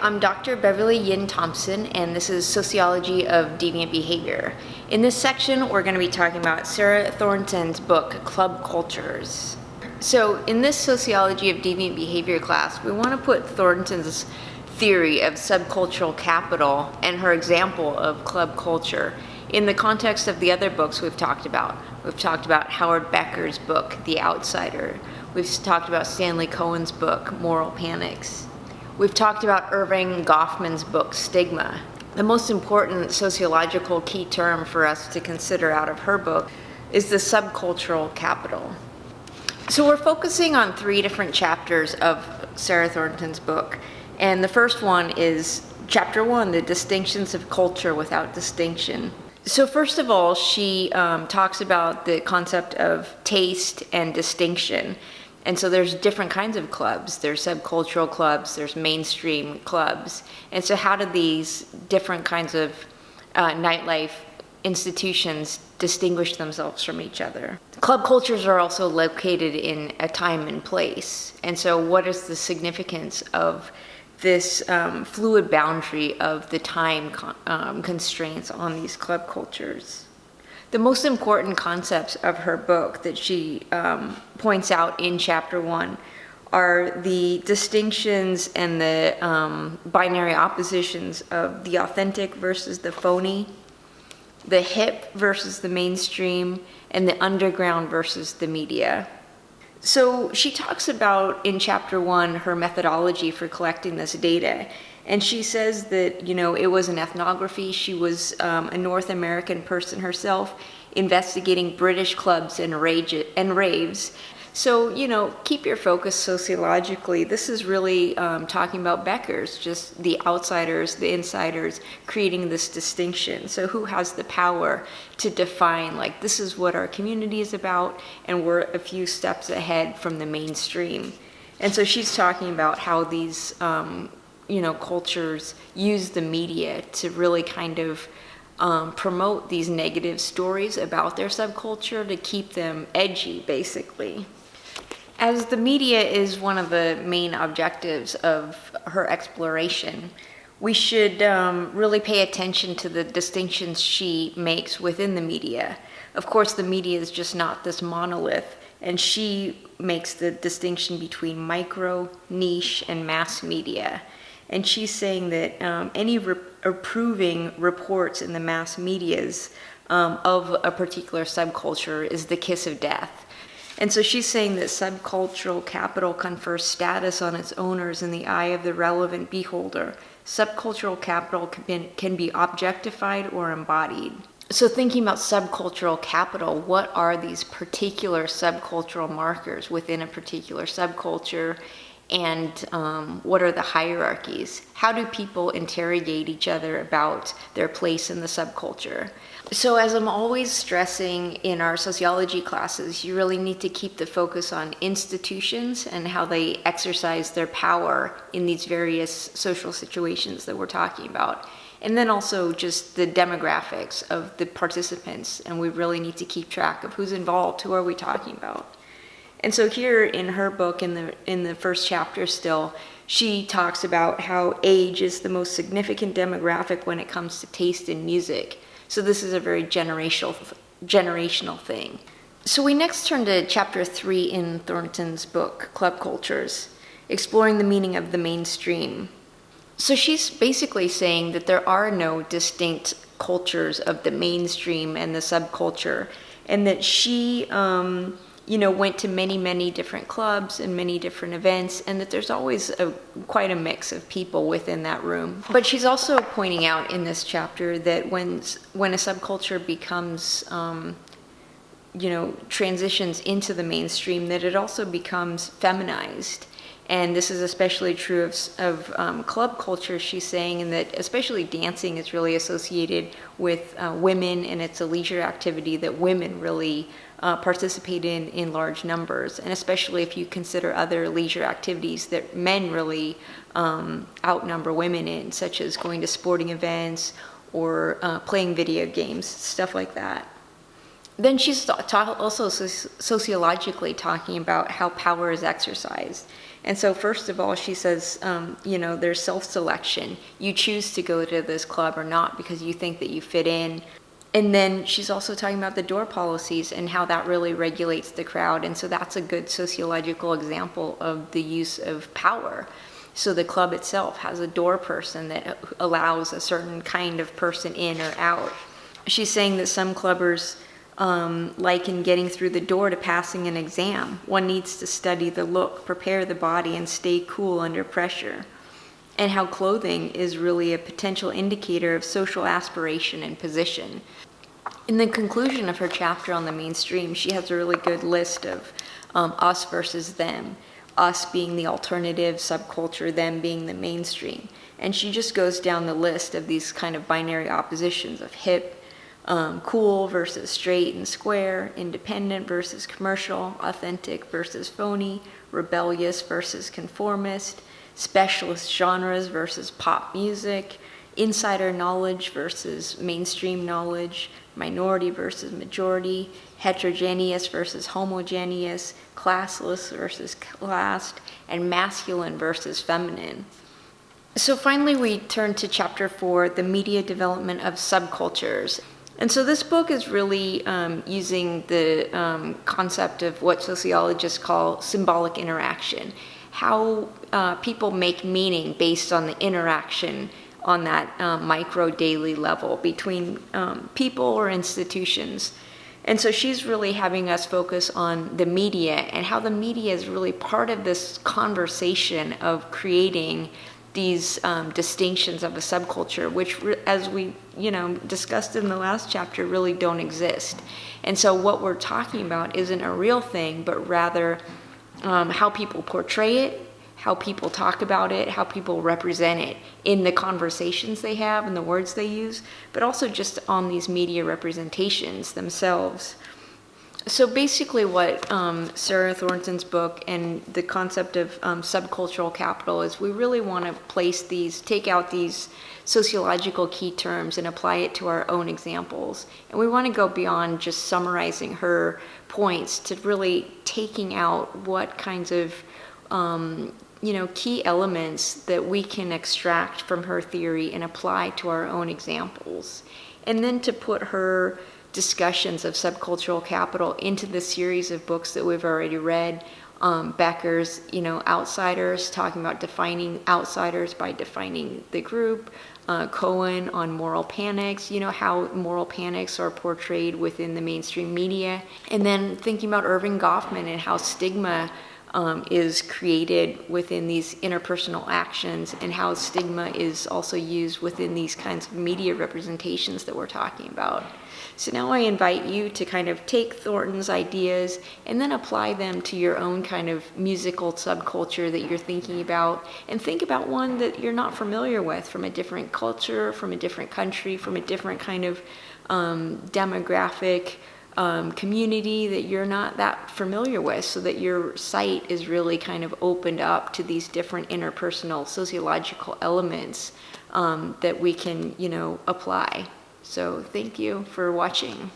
I'm Dr. Beverly Yuen Thompson, and this is Sociology of Deviant Behavior. In this section, we're going to be talking about Sarah Thornton's book, Club Cultures. So in this Sociology of Deviant Behavior class, we want to put Thornton's theory of subcultural capital and her example of club culture in the context of the other books we've talked about. We've talked about Howard Becker's book, The Outsider. We've talked about Stanley Cohen's book, Moral Panics. We've talked about Irving Goffman's book, Stigma. The most important sociological key term for us to consider out of her book is the subcultural capital. So we're focusing on 3 different chapters of Sarah Thornton's book. And the first one is Chapter 1, The Distinctions of Culture Without Distinction. So first of all, she talks about the concept of taste and distinction. And so there's different kinds of clubs. There's subcultural clubs, there's mainstream clubs. And so how do these different kinds of nightlife institutions distinguish themselves from each other? Club cultures are also located in a time and place. And so what is the significance of this fluid boundary of the time constraints on these club cultures? The most important concepts of her book that she points out in Chapter 1 are the distinctions and the binary oppositions of the authentic versus the phony, the hip versus the mainstream, and the underground versus the media. So she talks about, in Chapter 1, her methodology for collecting this data. And she says that, it was an ethnography. She was a North American person herself, investigating British clubs and raves. So, keep your focus sociologically. This is really talking about Becker's, just the outsiders, the insiders, creating this distinction. So who has the power to define, this is what our community is about, and we're a few steps ahead from the mainstream. And so she's talking about how these cultures use the media to really kind of promote these negative stories about their subculture to keep them edgy, basically. As the media is one of the main objectives of her exploration, we should really pay attention to the distinctions she makes within the media. Of course, the media is just not this monolith, and she makes the distinction between micro, niche, and mass media. And she's saying that any approving reports in the mass medias of a particular subculture is the kiss of death. And so she's saying that subcultural capital confers status on its owners in the eye of the relevant beholder. Subcultural capital can be objectified or embodied. So thinking about subcultural capital, what are these particular subcultural markers within a particular subculture? And what are the hierarchies? How do people interrogate each other about their place in the subculture? So as I'm always stressing in our sociology classes, you really need to keep the focus on institutions and how they exercise their power in these various social situations that we're talking about. And then also just the demographics of the participants, and we really need to keep track of who's involved, who are we talking about. And so here in her book, in the first chapter still, she talks about how age is the most significant demographic when it comes to taste in music. So this is a very generational thing. So we next turn to Chapter 3 in Thornton's book, Club Cultures, exploring the meaning of the mainstream. So she's basically saying that there are no distinct cultures of the mainstream and the subculture, and that she went to many, many different clubs and many different events, and that there's always quite a mix of people within that room. But she's also pointing out in this chapter that when a subculture becomes, transitions into the mainstream, that it also becomes feminized. And this is especially true of club culture, she's saying, and that especially dancing is really associated with women, and it's a leisure activity that women really participate in large numbers, and especially if you consider other leisure activities that men really outnumber women in, such as going to sporting events or playing video games, stuff like that. Then she's also sociologically talking about how power is exercised. And so first of all, she says, there's self-selection. You choose to go to this club or not because you think that you fit in. And then she's also talking about the door policies and how that really regulates the crowd. And so that's a good sociological example of the use of power. So the club itself has a door person that allows a certain kind of person in or out. She's saying that some clubbers liken getting through the door to passing an exam. One needs to study the look, prepare the body, and stay cool under pressure. And how clothing is really a potential indicator of social aspiration and position. In the conclusion of her chapter on the mainstream, she has a really good list of us versus them. Us being the alternative subculture, them being the mainstream. And she just goes down the list of these kind of binary oppositions of hip, cool versus straight and square, independent versus commercial, authentic versus phony, rebellious versus conformist, specialist genres versus pop music, insider knowledge versus mainstream knowledge, minority versus majority, heterogeneous versus homogeneous, classless versus classed, and masculine versus feminine. So finally we turn to chapter 4, the media development of subcultures. And so this book is really using the concept of what sociologists call symbolic interaction, how people make meaning based on the interaction on that micro daily level between people or institutions. And so she's really having us focus on the media and how the media is really part of this conversation of creating these distinctions of a subculture, which, as we discussed in the last chapter, really don't exist. And so what we're talking about isn't a real thing, but rather how people portray it, how people talk about it, how people represent it in the conversations they have and the words they use, but also just on these media representations themselves. So basically what Sarah Thornton's book and the concept of subcultural capital is, we really want to take out these sociological key terms and apply it to our own examples. And we want to go beyond just summarizing her points to really taking out what kinds of key elements that we can extract from her theory and apply to our own examples. And then to put her discussions of subcultural capital into the series of books that we've already read. Becker's, Outsiders, talking about defining outsiders by defining the group. Cohen on moral panics, how moral panics are portrayed within the mainstream media. And then thinking about Irving Goffman and how stigma is created within these interpersonal actions, and how stigma is also used within these kinds of media representations that we're talking about. So now I invite you to kind of take Thornton's ideas and then apply them to your own kind of musical subculture that you're thinking about, and think about one that you're not familiar with, from a different culture, from a different country, from a different kind of demographic community that you're not that familiar with, so that your sight is really kind of opened up to these different interpersonal sociological elements that we can, apply. So thank you for watching.